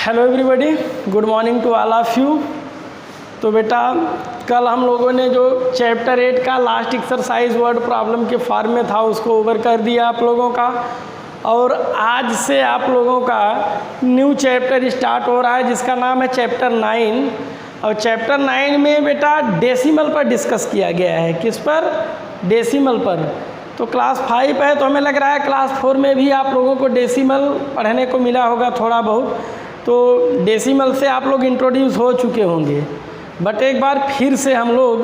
Hello everybody, good morning to all of you. तो बेटा कल हम लोगों ने जो चैप्टर 8 का लास्ट एक्सरसाइज वर्ड प्रॉब्लम के फॉर्म में था उसको ओवर कर दिया आप लोगों का, और आज से आप लोगों का न्यू चैप्टर स्टार्ट हो रहा है जिसका नाम है चैप्टर 9। और चैप्टर 9 में बेटा डेसिमल पर डिस्कस किया गया है। किस पर? डेसिमल पर। तो क्लास 5 है तो हमें लग रहा है क्लास 4 में भी आप लोगों को डेसिमल पढ़ने को मिला होगा थोड़ा बहुत, तो डेसिमल से आप लोग इंट्रोड्यूस हो चुके होंगे। बट एक बार फिर से हम लोग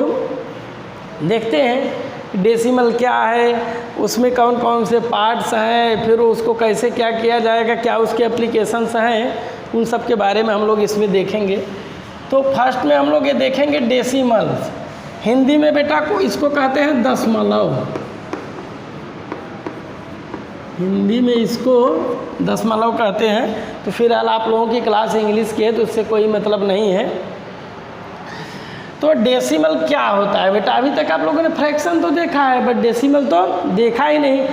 देखते हैं डेसिमल क्या है, उसमें कौन कौन से पार्ट्स हैं, फिर उसको कैसे क्या किया जाएगा, क्या उसके एप्लीकेशंस हैं, उन सब के बारे में हम लोग इसमें देखेंगे। तो फर्स्ट में हम लोग ये देखेंगे डेसिमल। हिंदी में बेटा को इसको कहते हैं दशमलव। हिंदी में इसको दशमलव कहते हैं। तो फिलहाल आप लोगों की क्लास इंग्लिश की है तो उससे कोई मतलब नहीं है। तो डेसिमल क्या होता है बेटा? अभी तक आप लोगों ने फ्रैक्शन तो देखा है बट डेसिमल तो देखा ही नहीं।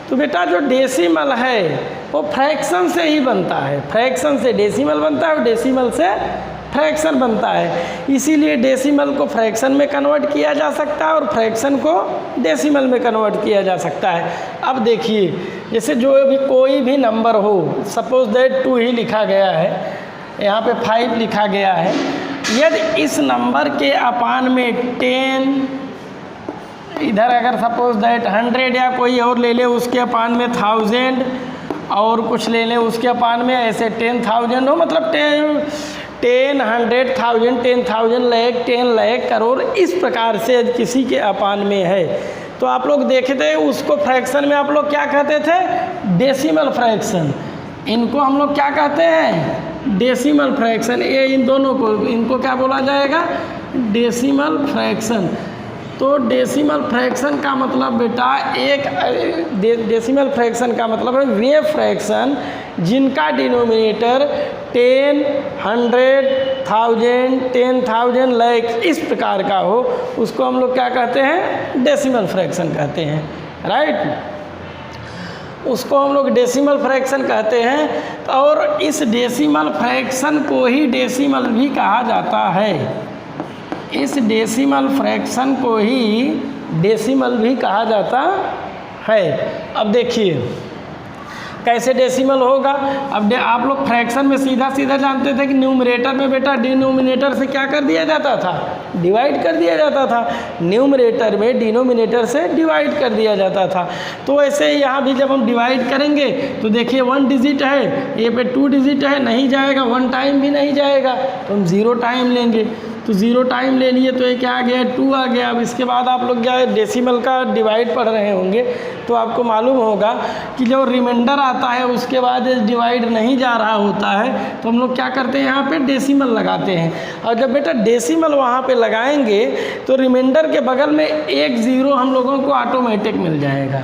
तो बेटा जो डेसिमल है वो फ्रैक्शन से ही बनता है। फ्रैक्शन से डेसिमल बनता है और डेसिमल से फ्रैक्शन बनता है। इसीलिए डेसिमल को फ्रैक्शन में कन्वर्ट किया जा सकता है और फ्रैक्शन को डेसिमल में कन्वर्ट किया जा सकता है। अब देखिए, जैसे जो भी कोई भी नंबर हो, सपोज दैट 2 ही लिखा गया है, यहाँ पे 5 लिखा गया है। यदि इस नंबर के अपान में 10, इधर अगर सपोज दैट 100 या कोई और ले ले उसके अपान में 1000 और कुछ ले ले उसके अपान में ऐसे 10,000 हो, मतलब 10, 100,000, 10,000 लाख, 10 लाख, करोड़, इस प्रकार से किसी के अपान में है तो आप लोग देखते हैं उसको फ्रैक्शन में आप लोग क्या कहते थे? Decimal fraction. इनको हम लोग क्या कहते हैं? Decimal fraction. ये इन दोनों को, इनको क्या बोला जाएगा? Decimal fraction. तो डेसिमल फ्रैक्शन का मतलब बेटा डेसिमल फ्रैक्शन का मतलब है वे फ्रैक्शन जिनका डिनोमिनेटर 10, 100, 1000, 10,000, लाख इस प्रकार का हो, उसको हम लोग क्या कहते हैं? डेसिमल फ्रैक्शन कहते हैं, राइट। उसको हम लोग डेसिमल फ्रैक्शन कहते हैं। और इस डेसिमल फ्रैक्शन को ही डेसिमल भी कहा जाता है। इस डेसिमल फ्रैक्शन को ही डेसिमल भी कहा जाता है। अब देखिए कैसे डेसिमल होगा। अब आप लोग फ्रैक्शन में सीधा सीधा जानते थे कि न्यूमरेटर में बेटा डिनोमिनेटर से क्या कर दिया जाता था? डिवाइड कर दिया जाता था। न्यूमरेटर में डिनोमिनेटर से डिवाइड कर दिया जाता था। तो ऐसे ही यहाँ भी जब हम डिवाइड करेंगे तो देखिए 1 डिजिट है, ये पे 2 डिजिट है, नहीं जाएगा, 1 टाइम भी नहीं जाएगा, तो हम 0 टाइम लेंगे। तो 0 टाइम ले लिए तो ये क्या आ गया? 2 आ गया। अब इसके बाद आप लोग क्या है डेसिमल का डिवाइड पढ़ रहे होंगे तो आपको मालूम होगा कि जो रिमाइंडर आता है उसके बाद डिवाइड नहीं जा रहा होता है तो हम लोग क्या करते हैं? यहाँ पे डेसिमल लगाते हैं। और जब बेटा डेसिमल वहाँ पे लगाएंगे तो रिमाइंडर के बगल में 1 0 हम लोगों को ऑटोमेटिक मिल जाएगा।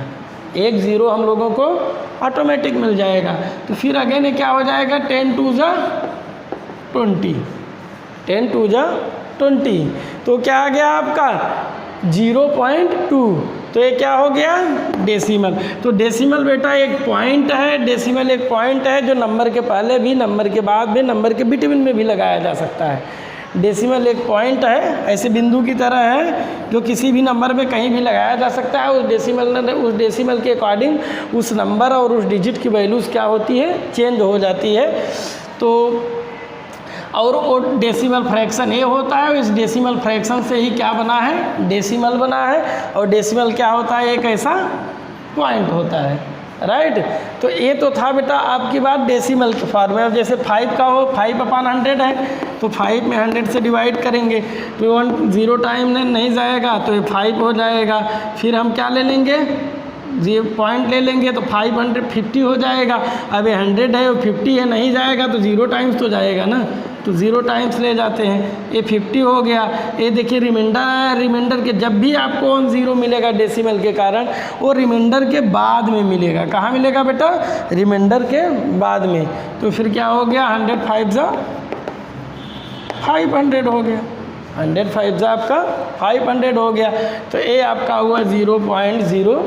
1 0 हम लोगों को ऑटोमेटिक मिल जाएगा। तो फिर अगेन क्या हो जाएगा? 10 2 जा 20, 10 2 जा 20। तो क्या आ गया आपका? 0.2। तो ये क्या हो गया? डेसिमल। तो डेसिमल बेटा एक पॉइंट है। डेसिमल एक पॉइंट है जो नंबर के पहले भी, नंबर के बाद भी, नंबर के बिटवीन में भी लगाया जा सकता है। डेसिमल एक पॉइंट है, ऐसे बिंदु की तरह है जो किसी भी नंबर में कहीं भी लगाया जा सकता है। उस डेसिमल के अकॉर्डिंग उस नंबर और उस डिजिट की वैल्यूज़ क्या होती है? चेंज हो जाती है। तो और वो डेसिमल फ्रैक्शन ये होता है, इस डेसिमल फ्रैक्शन से ही क्या बना है? डेसिमल बना है। और डेसिमल क्या होता है? एक ऐसा पॉइंट होता है, राइट। तो ये तो था बेटा आपकी बात डेसिमल के फॉर्म में। अब जैसे 5 का हो, 5/100 है तो 5 में 100 से डिवाइड करेंगे तो 0 टाइम नहीं जाएगा तो ये 5 हो जाएगा। फिर हम क्या ले लेंगे? पॉइंट ले लेंगे तो 550 हो जाएगा। अब ये 100 है और 50 है, नहीं जाएगा तो 0 टाइम्स तो जाएगा ना, तो 0 टाइम्स ले जाते हैं। ये 50 हो गया। ये देखिए रिमाइंडर है। रिमाइंडर के जब भी आपको 1 0 मिलेगा डेसिमल के कारण, वो रिमाइंडर के बाद में मिलेगा। कहाँ मिलेगा बेटा? रिमाइंडर के बाद में। तो फिर क्या हो गया? 100 5 जा 500 हो गया। 100 5 जा आपका 500 हो गया। तो ये आपका हुआ 0.05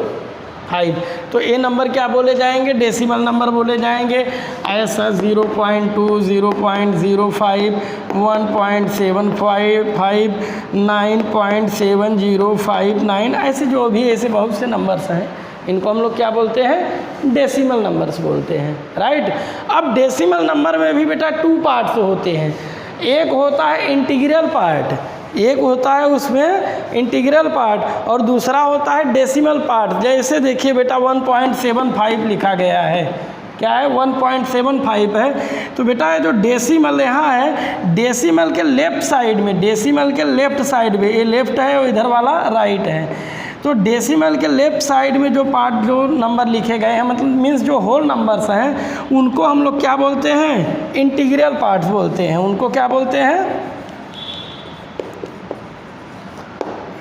5। तो ये नंबर क्या बोले जाएंगे? डेसिमल नंबर बोले जाएंगे। ऐसा 0.2, 0.05, 1.755, 9.7059, ऐसे जो भी ऐसे बहुत से नंबर्स हैं, इनको हम लोग क्या बोलते हैं? डेसिमल नंबर्स बोलते हैं, राइट। अब डेसिमल नंबर में भी बेटा 2 पार्ट्स होते हैं। एक होता है इंटीग्रल पार्ट, एक होता है उसमें इंटीग्रल पार्ट, और दूसरा होता है डेसिमल पार्ट। जैसे देखिए बेटा 1.75 लिखा गया है, क्या है? 1.75 है। तो बेटा ये जो डेसिमल यहाँ है, डेसिमल के लेफ्ट साइड में, डेसिमल के लेफ्ट साइड में, ये लेफ्ट है और इधर वाला राइट है। तो डेसिमल के लेफ्ट साइड में जो पार्ट, जो नंबर लिखे गए हैं, मतलब मीन्स जो होल नंबर्स हैं, उनको हम लोग क्या बोलते हैं? इंटीग्रल पार्ट्स बोलते हैं। उनको क्या बोलते हैं?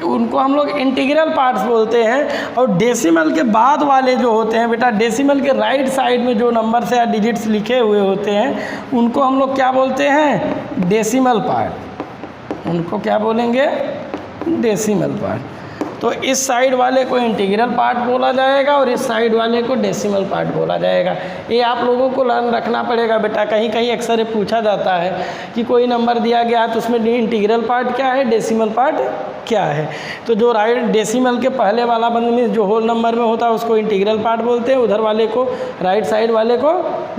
उनको हम लोग इंटीग्रल पार्ट्स बोलते हैं। और डेसिमल के बाद वाले जो होते हैं बेटा, डेसिमल के राइट साइड में जो नंबर्स या डिजिट्स लिखे हुए होते हैं, उनको हम लोग क्या बोलते हैं? Decimal part. उनको क्या बोलेंगे? Decimal part. तो इस साइड वाले को इंटीग्रल पार्ट बोला जाएगा और इस साइड वाले को डेसिमल पार्ट बोला जाएगा। ये आप लोगों को लर्न रखना पड़ेगा बेटा। कहीं कहीं अक्सर ये पूछा जाता है कि कोई नंबर दिया गया तो उसमें इंटीग्रल पार्ट क्या है, डेसिमल पार्ट क्या है। तो जो राइट डेसिमल के पहले वाला बंद में जो होल नंबर में होता है उसको इंटीग्रल पार्ट बोलते हैं, उधर वाले को, राइट साइड वाले को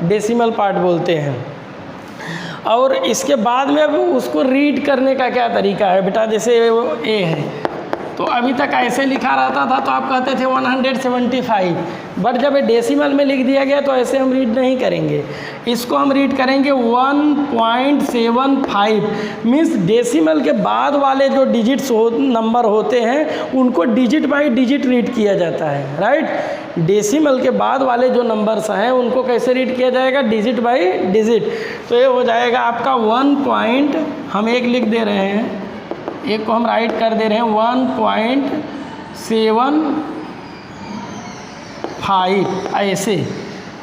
डेसिमल पार्ट बोलते हैं। और इसके बाद में अब उसको रीड करने का क्या तरीका है बेटा? जैसे वो ए है, तो अभी तक ऐसे लिखा रहता था तो आप कहते थे 175, बट जब ये डेसिमल में लिख दिया गया तो ऐसे हम रीड नहीं करेंगे, इसको हम रीड करेंगे 1.75। मीन्स डेसिमल के बाद वाले जो डिजिट्स नंबर होते हैं उनको डिजिट बाय डिजिट रीड किया जाता है, राइट। डेसिमल के बाद वाले जो नंबर्स हैं उनको कैसे रीड किया जाएगा? Digit bye digit. तो ये हो जाएगा आपका 1. हम एक लिख दे रहे हैं, एक को हम राइट कर दे रहे हैं 1.75। ऐसे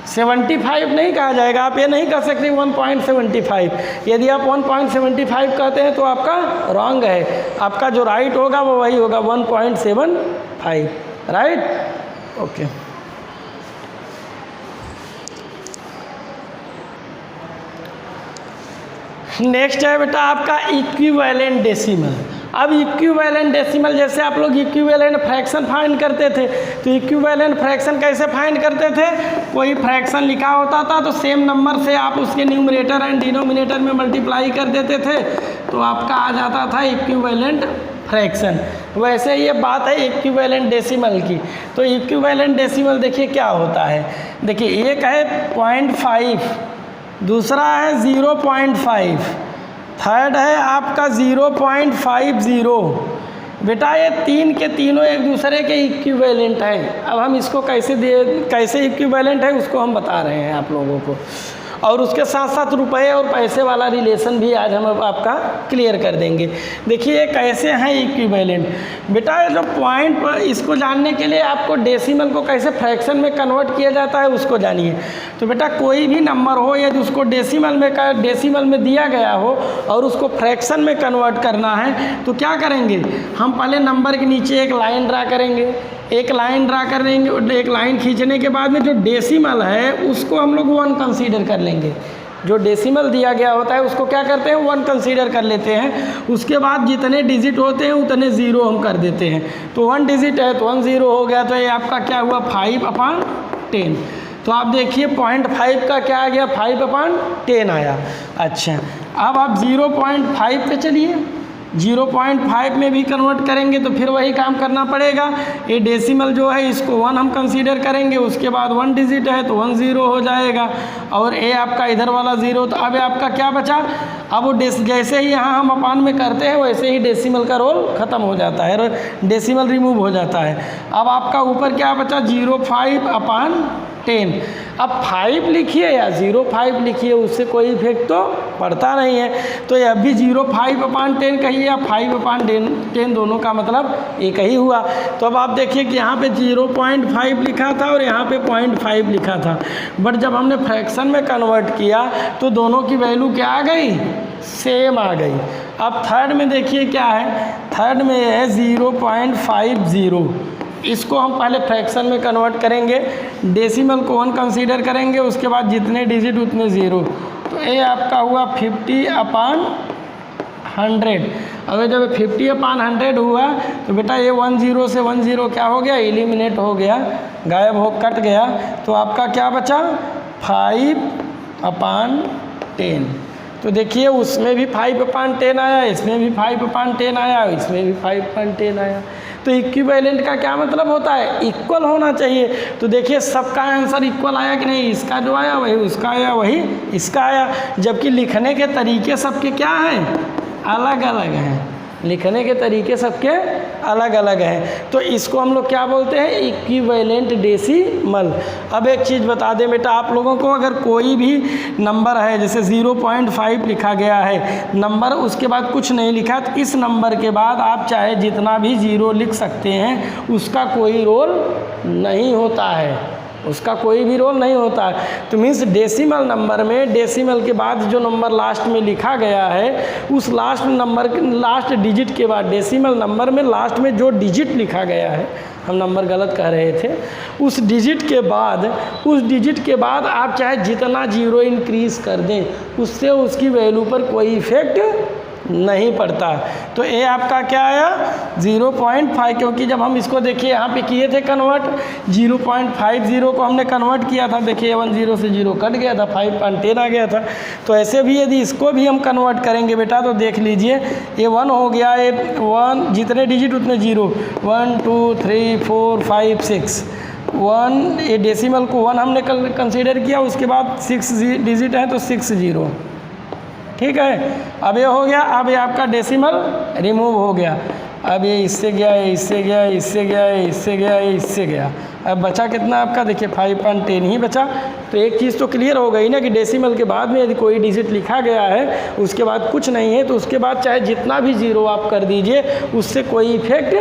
75 नहीं कहा जाएगा, आप ये नहीं कह सकते 1.75। यदि आप 1.75 कहते हैं तो आपका रॉन्ग है। आपका जो राइट होगा वो वही होगा 1.75, राइट। ओके, नेक्स्ट है बेटा आपका इक्विवेलेंट डेसिमल। अब इक्विवेलेंट डेसिमल, जैसे आप लोग इक्विवेलेंट फ्रैक्शन फाइंड करते थे, तो इक्विवेलेंट फ्रैक्शन कैसे फाइंड करते थे? कोई फ्रैक्शन लिखा होता था तो सेम नंबर से आप उसके न्यूमरेटर एंड डिनोमिनेटर में मल्टीप्लाई कर देते थे, तो आपका आ जाता था इक्विवेलेंट फ्रैक्शन। वैसे ये बात है इक्विवेलेंट डेसिमल की। तो इक्विवेलेंट डेसिमल देखिए क्या होता है। देखिए एक है 0.5, दूसरा है 0.5, थर्ड है आपका 0.50। बेटा ये तीन के तीनों एक दूसरे के इक्विवेलेंट हैं। अब हम इसको कैसे इक्विवेलेंट है उसको हम बता रहे हैं आप लोगों को, और उसके साथ साथ रुपए और पैसे वाला रिलेशन भी आज हम आपका क्लियर कर देंगे। देखिए कैसे हैं इक्विवेलेंट। बेटा जो पॉइंट पर, इसको जानने के लिए आपको डेसिमल को कैसे फ्रैक्शन में कन्वर्ट किया जाता है उसको जानिए। तो बेटा कोई भी नंबर हो यदि उसको डेसिमल में दिया गया हो और उसको फ्रैक्शन में कन्वर्ट करना है तो क्या करेंगे? हम पहले नंबर के नीचे एक लाइन ड्रा करेंगे, एक लाइन ड्रा करेंगे, एक लाइन खींचने के बाद में जो डेसिमल है उसको हम लोग 1 कंसीडर कर लेंगे। जो डेसिमल दिया गया होता है उसको क्या करते हैं? 1 कंसीडर कर लेते हैं। उसके बाद जितने डिजिट होते हैं उतने ज़ीरो हम कर देते हैं। तो 1 डिजिट है तो 1 ज़ीरो हो गया, तो ये आपका क्या हुआ? 5/10। तो आप देखिए 0.5 का क्या आ गया? 5/10 आया। अच्छा, अब आप 0.5 पे चलिए, 0.5 में भी कन्वर्ट करेंगे तो फिर वही काम करना पड़ेगा। ये डेसिमल जो है इसको 1 हम कंसीडर करेंगे, उसके बाद 1 डिजिट है तो 1 ज़ीरो हो जाएगा, और ए आपका इधर वाला ज़ीरो। तो अब आपका क्या बचा? अब वो जैसे ही यहाँ हम अपान में करते हैं वैसे ही डेसिमल का रोल ख़त्म हो जाता है, डेसिमल रिमूव हो जाता है। अब आपका ऊपर क्या बचा? 0.5/10। अब 5 लिखिए या 0.5 लिखिए, उससे कोई इफेक्ट तो पड़ता नहीं है। तो ये अभी 0.5/10 कहिए या 5/10, दोनों का मतलब एक ही हुआ। तो अब आप देखिए कि यहाँ पे 0.5 लिखा था और यहाँ पे 0.5 लिखा था, बट जब हमने फ्रैक्शन में कन्वर्ट किया तो दोनों की वैल्यू क्या आ गई? सेम आ गई। अब थर्ड में देखिए क्या है, थर्ड में है 0.50। इसको हम पहले फ्रैक्शन में कन्वर्ट करेंगे, डेसिमल को 1 कंसीडर करेंगे, उसके बाद जितने डिजिट उतने ज़ीरो। तो ये आपका हुआ 50/100। अगर जब 50/100 हुआ तो बेटा ये 10 से 10 क्या हो गया, एलिमिनेट हो गया, गायब हो, कट गया। तो आपका क्या बचा, 5/10। तो देखिए उसमें भी 5/10 आया, इसमें भी 5/10 आया, इसमें भी 5/10 आया। तो इक्विवेलेंट का क्या मतलब होता है, इक्वल होना चाहिए। तो देखिए सबका आंसर इक्वल आया कि नहीं, इसका जो आया वही उसका आया, वही इसका आया। जबकि लिखने के तरीके सबके क्या हैं, अलग अलग हैं, लिखने के तरीके सबके अलग अलग हैं। तो इसको हम लोग क्या बोलते हैं, इक्विवेलेंट डेसिमल। अब एक चीज़ बता दें बेटा आप लोगों को, अगर कोई भी नंबर है जैसे 0.5 लिखा गया है नंबर, उसके बाद कुछ नहीं लिखा, तो इस नंबर के बाद आप चाहे जितना भी ज़ीरो लिख सकते हैं, उसका कोई रोल नहीं होता है, उसका कोई भी रोल नहीं होता है। तो मीन्स डेसिमल नंबर में डेसिमल के बाद जो नंबर लास्ट में लिखा गया है, उस लास्ट नंबर लास्ट डिजिट के बाद, डेसिमल नंबर में लास्ट में जो डिजिट लिखा गया है, हम नंबर गलत कह रहे थे, उस डिजिट के बाद आप चाहे जितना जीरो इंक्रीज़ कर दें, उससे उसकी वैल्यू पर कोई इफ़ेक्ट नहीं पड़ता। तो ये आपका क्या आया, 0.5, क्योंकि जब हम इसको देखिए यहाँ पे किए थे कन्वर्ट, 0.50 को हमने कन्वर्ट किया था, देखिए 10 से 0 कट गया था, 5/10 आ गया था। तो ऐसे भी यदि इसको भी हम कन्वर्ट करेंगे बेटा, तो देख लीजिए ये 1 हो गया, ये 1 जितने डिजिट उतने 0, 1 2 3 4 5 6 1, ये डेसिमल को 1 हमने कंसीडर किया, उसके बाद 6 डिजिट हैं तो 6 0, ठीक है। अब ये हो गया, अब ये आपका डेसिमल रिमूव हो गया, अब ये इससे गया, ये इससे गया, इससे गया, इससे गया, इससे गया, अब बचा कितना आपका, देखिए 5/10 ही बचा। तो एक चीज़ तो क्लियर हो गई ना कि डेसिमल के बाद में यदि कोई डिजिट लिखा गया है, उसके बाद कुछ नहीं है, तो उसके बाद चाहे जितना भी ज़ीरो आप कर दीजिए, उससे कोई इफेक्ट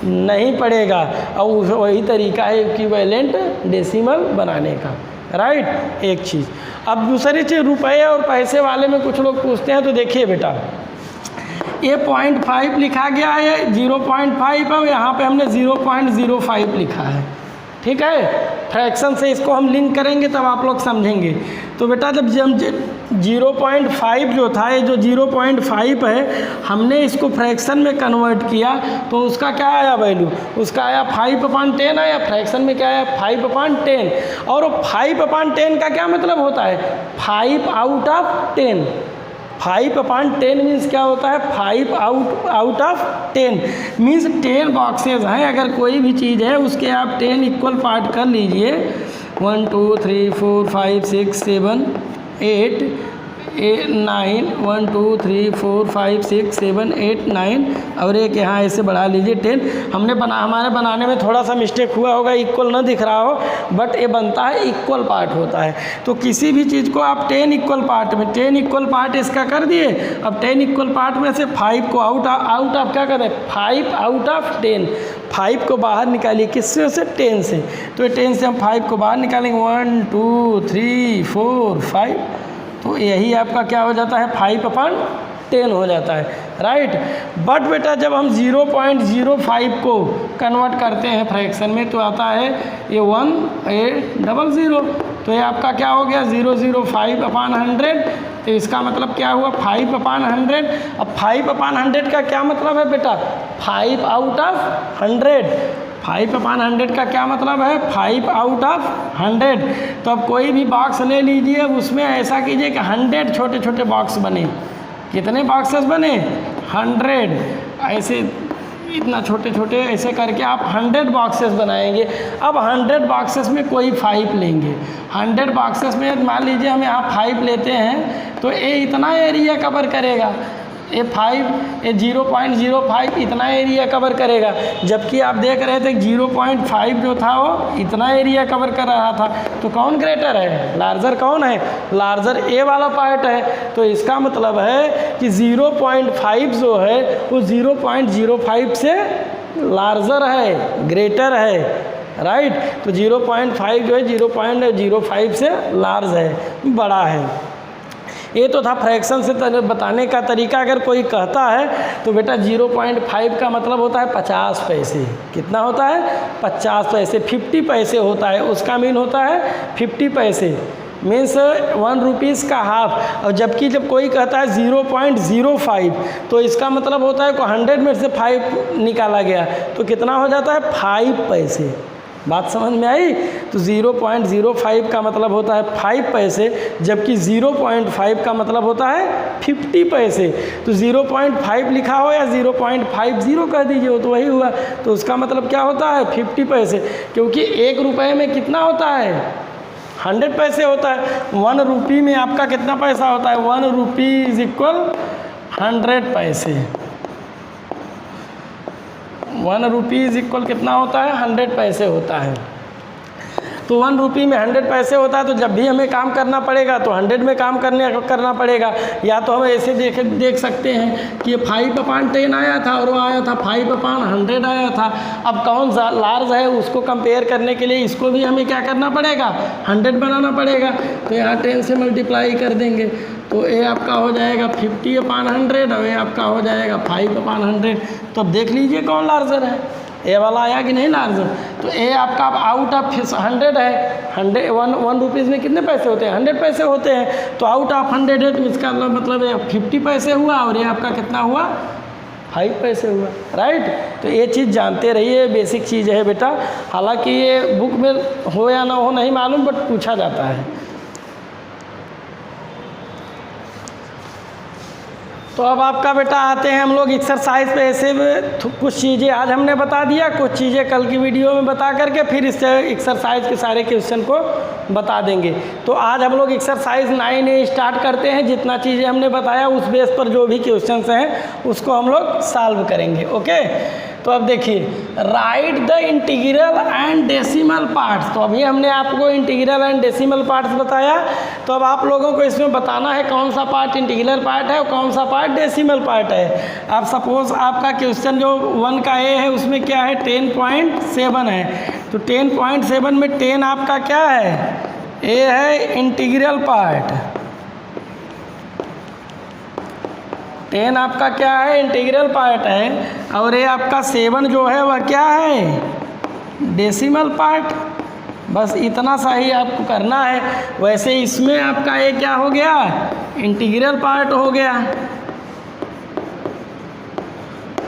नहीं पड़ेगा। और वही तरीका है इक्विवेलेंट डेसिमल बनाने का, राइट। एक चीज़। अब दूसरी चीज़, रुपए और पैसे वाले में कुछ लोग पूछते हैं, तो देखिए बेटा ये 0.5 लिखा गया है, 0.5 है, यहाँ पे हमने 0.05 लिखा है, ठीक है। फ्रैक्शन से इसको हम लिंक करेंगे तब आप लोग समझेंगे। तो बेटा जब हम 0.5 जो था, ये जो 0.5 है, हमने इसको फ्रैक्शन में कन्वर्ट किया, तो उसका क्या आया वैल्यू, उसका आया 5/10 आया। फ्रैक्शन में क्या आया, 5/10। और 5/10 का क्या मतलब होता है, 5/10। 5/10 मीन्स क्या होता है, 5/10 मीन्स 10 बॉक्सेज हैं। अगर कोई भी चीज़ है उसके आप 10 इक्वल पार्ट कर लीजिए, 1 2 3 4 5 6 7 8 9, 1 2 3 4 5 6 7 8 9, और एक यहाँ ऐसे बढ़ा लीजिए 10। हमारे बनाने में थोड़ा सा मिस्टेक हुआ होगा, इक्वल ना दिख रहा हो, बट ये बनता है इक्वल पार्ट होता है। तो किसी भी चीज़ को आप 10 इक्वल पार्ट में, 10 इक्वल पार्ट इसका कर दिए। अब 10 इक्वल पार्ट में से 5 को आउट ऑफ क्या करें, 5/10, 5 को बाहर निकालिए, किससे से, 10 से। तो 10 से हम 5 को बाहर निकालेंगे, 1 2 3 4 5, तो यही आपका क्या हो जाता है, 5/10 हो जाता है, राइट। बट बेटा जब हम 0.05 को कन्वर्ट करते हैं फ्रैक्शन में, तो आता है ये 1/00। तो ये आपका क्या हो गया, 0.05/100। तो इसका मतलब क्या हुआ, 5/100। अब 5/100 का क्या मतलब है बेटा, 5/100। 5/100 का क्या मतलब है, 5/100। तो अब कोई भी बॉक्स ले लीजिए, उसमें ऐसा कीजिए कि 100 छोटे छोटे बॉक्स बने। कितने बॉक्सेस बने, 100। ऐसे इतना छोटे छोटे ऐसे करके आप 100 बॉक्सेस बनाएंगे। अब 100 बॉक्सेस में कोई 5 लेंगे, 100 बॉक्सेस में मान लीजिए हम यहाँ 5 लेते हैं, तो ये इतना एरिया कवर करेगा, ये 0.05 इतना एरिया कवर करेगा। जबकि आप देख रहे थे 0.5 जो था वो इतना एरिया कवर कर रहा था। तो कौन ग्रेटर है, लार्जर कौन है, लार्जर ए वाला पार्ट है। तो इसका मतलब है कि 0.5 जो है वो 0.05 से लार्जर है, ग्रेटर है, राइट। तो 0.5 जो है 0.05 से लार्ज है, बड़ा है। ये तो था फ्रैक्शन से बताने का तरीका। अगर कोई कहता है तो बेटा 0.5 का मतलब होता है 50 पैसे। कितना होता है? 50 पैसे। 50 पैसे होता है, उसका मीन होता है 50 पैसे, मीन्स 1 रुपीज़ का हाफ। और जबकि जब कोई कहता है 0.05 तो इसका मतलब होता है को 100 में से 5 निकाला गया तो कितना हो जाता है? 5 पैसे। बात समझ में आई? तो 0.05 का मतलब होता है 5 पैसे, जबकि 0.5 का मतलब होता है 50 पैसे। तो 0.5 लिखा हो या 0.50 कह दीजिए, वो तो वही हुआ। तो उसका मतलब क्या होता है? 50 पैसे, क्योंकि 1 रुपये में कितना होता है? 100 पैसे होता है। 1 रुपी में आपका कितना पैसा होता है? 1 रुपी इज इक्वल 100 पैसे। 1 रुपी इज इक्वल कितना होता है? 100 पैसे होता है। तो 1 रुपी में 100 पैसे होता है। तो जब भी हमें काम करना पड़ेगा तो 100 में काम करना पड़ेगा। या तो हम ऐसे देख सकते हैं कि ये 5/10 आया था और वो आया था 5/100 आया था। अब कौन सा लार्ज है उसको कंपेयर करने के लिए इसको भी हमें क्या करना पड़ेगा? 100 बनाना पड़ेगा। तो यहाँ 10 से मल्टीप्लाई कर देंगे तो ये आपका हो जाएगा 50/100 और ये आपका हो जाएगा 5/100। तो अब देख लीजिए कौन लार्जर है, ए वाला आया कि नहीं लार्जर। तो ए आपका आउट ऑफ 100 है। 1 रुपीज़ में कितने पैसे होते हैं? 100 पैसे होते हैं। तो आउट ऑफ 100 है तो इसका मतलब 50 पैसे हुआ और ये आपका कितना हुआ? 5 पैसे हुआ, राइट। तो ये चीज़ जानते रहिए, बेसिक चीज़ है बेटा। हालांकि ये बुक में हो या ना हो नहीं मालूम, बट पूछा जाता है। तो अब आपका बेटा आते हैं हम लोग एक्सरसाइज पे। ऐसे कुछ चीज़ें आज हमने बता दिया, कुछ चीज़ें कल की वीडियो में बता करके फिर इस एक्सरसाइज के सारे क्वेश्चन को बता देंगे। तो आज हम लोग एक्सरसाइज 9A स्टार्ट करते हैं। जितना चीज़ें हमने बताया उस बेस पर जो भी क्वेश्चन हैं उसको हम लोग सॉल्व करेंगे। ओके, तो अब देखिए, right the integral and decimal parts. तो अभी हमने आपको इंटीग्रल एंड डेसिमल पार्ट्स बताया। तो अब आप लोगों को इसमें बताना है कौन सा पार्ट इंटीग्रल पार्ट है और कौन सा पार्ट डेसिमल पार्ट है। अब सपोज आपका क्वेश्चन जो 1 का ए है उसमें क्या है? 10.7 है। तो 10.7 में 10 आपका क्या है? ए है इंटीग्रल पार्ट। 10 आपका क्या है? इंटीग्रल पार्ट है। और ये आपका 7 जो है वह क्या है? Decimal part. बस इतना सा ही आपको करना है। वैसे इसमें आपका ये क्या हो गया? इंटीग्रल पार्ट हो गया।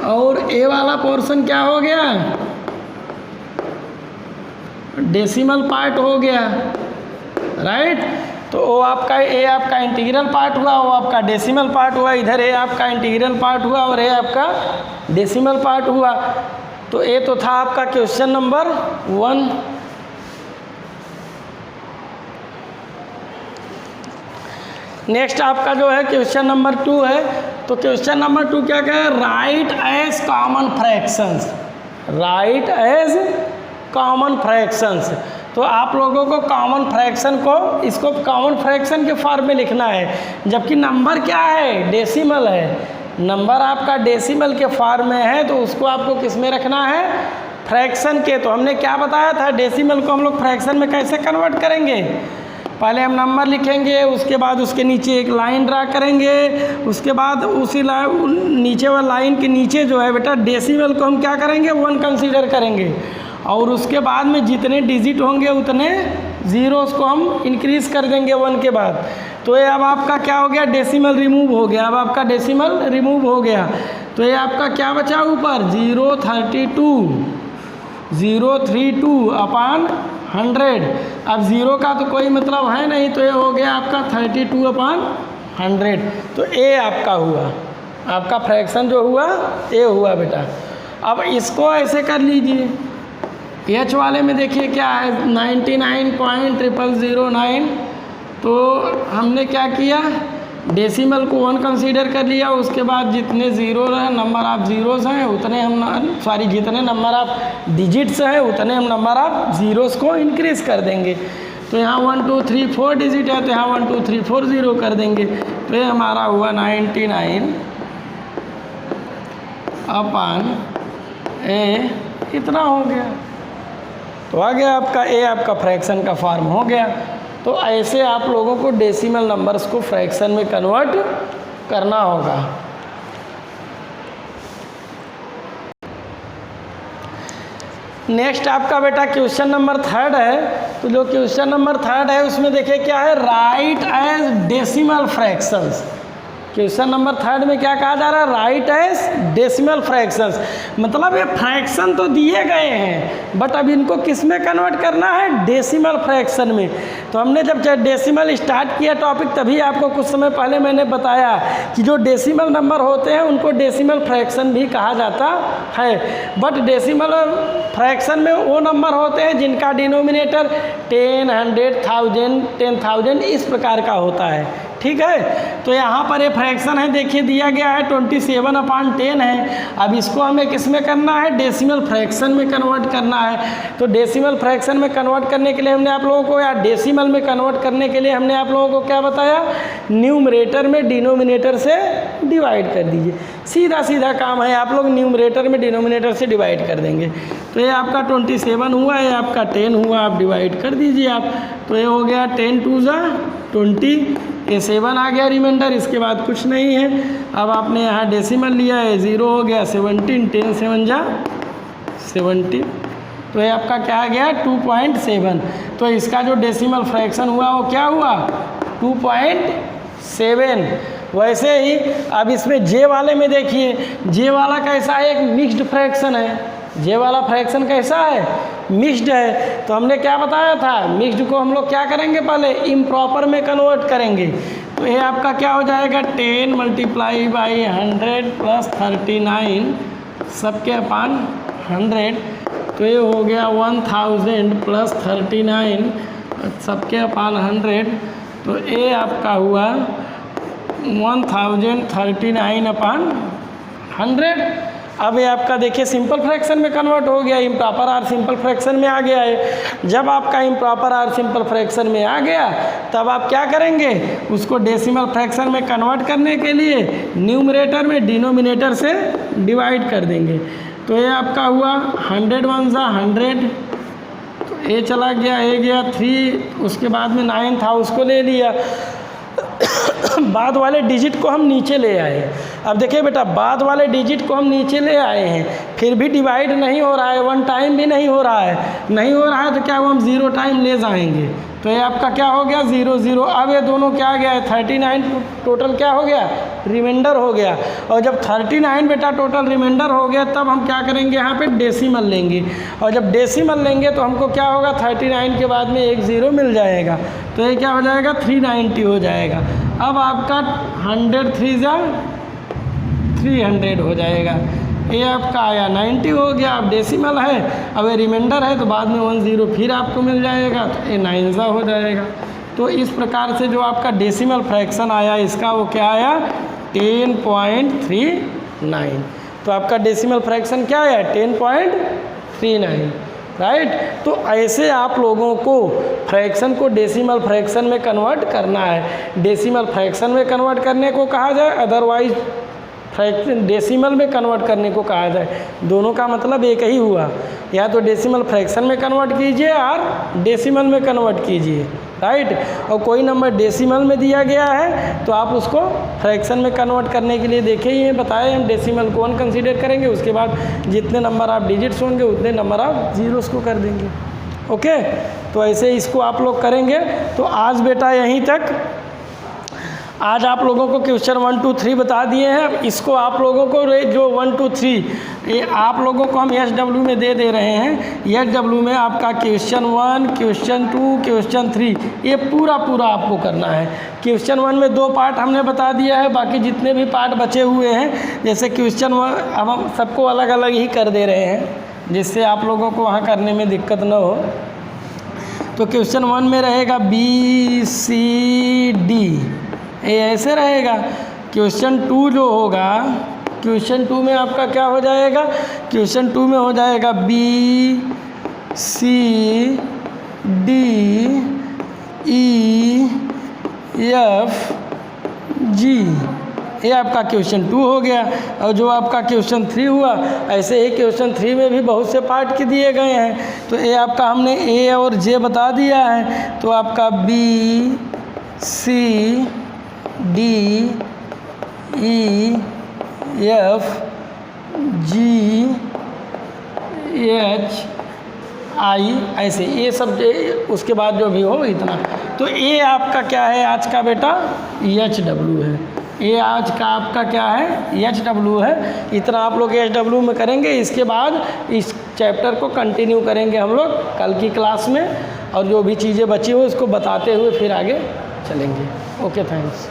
और ए वाला पोर्शन क्या हो गया? डेसिमल पार्ट हो गया, राइट। तो वो आपका ए आपका इंटीग्रल पार्ट हुआ, वो आपका डेसिमल पार्ट हुआ। इधर ए आपका इंटीग्रल पार्ट हुआ और ए आपका डेसिमल पार्ट हुआ। तो ये तो था आपका क्वेश्चन नंबर 1। नेक्स्ट आपका जो है क्वेश्चन नंबर 2 है। तो क्वेश्चन नंबर 2 क्या कहे? Write as common fractions. Write as common fractions. तो आप लोगों को कॉमन फ्रैक्शन को इसको कॉमन फ्रैक्शन के फॉर्म में लिखना है, जबकि नंबर क्या है? डेसिमल है। नंबर आपका डेसिमल के फॉर्म में है तो उसको आपको किस में रखना है? फ्रैक्शन के। तो हमने क्या बताया था? डेसिमल को हम लोग फ्रैक्शन में कैसे कन्वर्ट करेंगे? पहले हम नंबर लिखेंगे, उसके बाद उसके नीचे एक लाइन ड्रा करेंगे, उसके बाद उसी नीचे वाला लाइन के नीचे जो है बेटा डेसिमल को हम क्या करेंगे? 1 कंसीडर करेंगे। और उसके बाद में जितने डिजिट होंगे उतने ज़ीरोस को हम इंक्रीज़ कर देंगे 1 के बाद। तो ये अब आपका क्या हो गया? डेसिमल रिमूव हो गया। अब आपका डेसिमल रिमूव हो गया तो ये आपका क्या बचा ऊपर? 0.32 अब 0 का तो कोई मतलब है नहीं, तो ये हो गया आपका 32/100। तो ए आपका हुआ, आपका फ्रैक्शन जो हुआ ए हुआ बेटा। अब इसको ऐसे कर लीजिए। एच वाले में देखिए क्या है? 99.0009। तो हमने क्या किया? डेसिमल को 1 कंसीडर कर लिया। उसके बाद जितने ज़ीरो हैं, नंबर ऑफ ज़ीरोज़ हैं उतने हम जितने नंबर ऑफ डिजिट्स हैं उतने हम नंबर ऑफ ज़ीरोज़ को इंक्रीज़ कर देंगे। तो यहाँ 1 2 3 4 डिजिट है तो यहाँ 1 2 3 4 0 कर देंगे। तो ये हमारा हुआ 99/ए, इतना हो गया। तो आ गया आपका ए, आपका फ्रैक्शन का फॉर्म हो गया। तो ऐसे आप लोगों को डेसिमल नंबर्स को फ्रैक्शन में कन्वर्ट करना होगा। नेक्स्ट आपका बेटा क्वेश्चन नंबर 3 है। तो जो क्वेश्चन नंबर 3 है उसमें देखिए क्या है, write as decimal fractions. Question number 3 में क्या कहा जा रहा है, राइट एज डेसिमल फ्रैक्शंस। मतलब ये फ्रैक्शन तो दिए गए हैं बट अब इनको किस में कन्वर्ट करना है, डेसिमल फ्रैक्शन में। तो हमने जब डेसिमल स्टार्ट किया टॉपिक तभी आपको कुछ समय पहले मैंने बताया कि जो डेसिमल नंबर होते हैं उनको डेसिमल फ्रैक्शन भी कहा जाता है। बट डेसिमल फ्रैक्शन में वो नंबर होते हैं जिनका डिनोमिनेटर 10, 100, 1000, 10,000 इस प्रकार का होता है। ठीक है, तो यहाँ पर ये फ्रैक्शन है, देखिए दिया गया है 27/10 है। अब इसको हमें किस में करना है, डेसिमल फ्रैक्शन में कन्वर्ट करना है। तो डेसिमल फ्रैक्शन में कन्वर्ट करने के लिए हमने आप लोगों को, या डेसिमल में कन्वर्ट करने के लिए हमने आप लोगों को क्या बताया, न्यूमरेटर में डिनोमिनेटर से डिवाइड कर दीजिए। सीधा सीधा काम है, आप लोग न्यूमरेटर में डिनोमिनेटर से डिवाइड कर देंगे। तो ये आपका 27 हुआ, ये आपका 10 हुआ, आप डिवाइड कर दीजिए आप। तो ये हो गया 10 2 जा 20, ये 7 आ गया रिमाइंडर, इसके बाद कुछ नहीं है। अब आपने यहाँ डेसिमल लिया है, 0 हो गया 17, 10 7 जा 70। तो ये आपका क्या आ गया 2.7। तो इसका जो डेसिमल फ्रैक्शन हुआ वो क्या हुआ 2.7। वैसे ही अब इसमें जे वाले में देखिए, जे वाला कैसा है, एक मिक्स्ड फ्रैक्शन है। जे वाला फ्रैक्शन कैसा है, मिक्स्ड है। तो हमने क्या बताया था, मिक्स्ड को हम लोग क्या करेंगे, पहले इम्प्रॉपर में कन्वर्ट करेंगे। तो ये आपका क्या हो जाएगा 10 × 100 + 39 सबके अपान 100। तो ये हो गया 1000 + 39 सबके अपान 100। तो ये आपका हुआ 1039/100। अब ये आपका देखिए सिंपल फ्रैक्शन में कन्वर्ट हो गया, इम्प्रॉपर आर सिंपल फ्रैक्शन में आ गया है। जब आपका इम्प्रॉपर आर सिंपल फ्रैक्शन में आ गया तब आप क्या करेंगे, उसको डेसिमल फ्रैक्शन में कन्वर्ट करने के लिए न्यूमरेटर में डिनोमिनेटर से डिवाइड कर देंगे। तो ये आपका हुआ 100 1 जा 100। तो ये चला गया, ये गया 3, उसके बाद में 9 था उसको ले लिया। बाद वाले डिजिट को हम नीचे ले आए। अब देखिए बेटा, बाद वाले डिजिट को हम नीचे ले आए हैं, फिर भी डिवाइड नहीं हो रहा है, 1 टाइम भी नहीं हो रहा है। नहीं हो रहा है तो क्या वो हम 0 टाइम ले जाएंगे। तो ये आपका क्या हो गया 0 0। अब ये दोनों क्या आ गया है 39 टोटल क्या हो गया, रिमाइंडर हो गया। और जब 39 बेटा टोटल रिमाइंडर हो गया तब हम क्या करेंगे, यहाँ पे डेसिमल लेंगे। और जब डेसिमल लेंगे तो हमको क्या होगा, 39 के बाद में एक 0 मिल जाएगा। तो ये क्या हो जाएगा 390 हो जाएगा। अब आपका 100 3 जा 300 हो जाएगा। ये आपका आया 90 हो गया। अब डेसिमल है, अब ये रिमाइंडर है तो बाद में 1 0 फिर आपको मिल जाएगा, तो ये 9 जा हो जाएगा। तो इस प्रकार से जो आपका डेसिमल फ्रैक्शन आया इसका वो क्या आया 10.39। तो आपका डेसिमल फ्रैक्शन क्या आया 10.39, राइट। तो ऐसे आप लोगों को फ्रैक्शन को डेसिमल फ्रैक्शन में कन्वर्ट करना है। डेसिमल फ्रैक्शन में कन्वर्ट करने को कहा जाए, अदरवाइज फ्रैक्शन डेसिमल में कन्वर्ट करने को कहा जाए। दोनों का मतलब एक ही हुआ, या तो डेसिमल फ्रैक्शन में कन्वर्ट कीजिए और डेसिमल में कन्वर्ट कीजिए, राइट। और कोई नंबर डेसिमल में दिया गया है तो आप उसको फ्रैक्शन में कन्वर्ट करने के लिए देखे ही हैं, बताए हम डेसिमल को 1 कंसीडर करेंगे, उसके बाद जितने नंबर आप डिजिट्स होंगे उतने नंबर आप जीरोस को कर देंगे। ओके, तो ऐसे इसको आप लोग करेंगे। तो आज बेटा यहीं तक, आज आप लोगों को क्वेश्चन 1 2 3 बता दिए हैं। अब इसको आप लोगों को जो 1 2 3 ये आप लोगों को हम SW में दे रहे हैं। SW में आपका क्वेश्चन 1, क्वेश्चन 2, क्वेश्चन 3 ये पूरा आपको करना है। क्वेश्चन 1 में 2 पार्ट हमने बता दिया है, बाकी जितने भी पार्ट बचे हुए हैं जैसे क्वेश्चन 1 अब हम सबको अलग अलग ही कर दे रहे हैं जिससे आप लोगों को वहाँ करने में दिक्कत न हो। तो क्वेश्चन 1 में रहेगा BCD, ये ऐसे रहेगा। क्वेश्चन 2 जो होगा, क्वेश्चन 2 में आपका क्या हो जाएगा, क्वेश्चन 2 में हो जाएगा BCDEFG, ये आपका क्वेश्चन 2 हो गया। और जो आपका क्वेश्चन 3 हुआ, ऐसे ही क्वेश्चन 3 में भी बहुत से पार्ट के दिए गए हैं। तो ये आपका हमने ए और जे बता दिया है। तो आपका B C D E F G H I, ऐसे ये सब उसके बाद जो भी हो इतना। तो ये आपका क्या है आज का बेटा, एच डब्ल्यू है। ये आज का आपका क्या है, एच डब्ल्यू है। इतना आप लोग एच डब्ल्यू में करेंगे। इसके बाद इस चैप्टर को कंटिन्यू करेंगे हम लोग कल की क्लास में, और जो भी चीज़ें बची हुई उसको बताते हुए फिर आगे चलेंगे। Okay, thanks.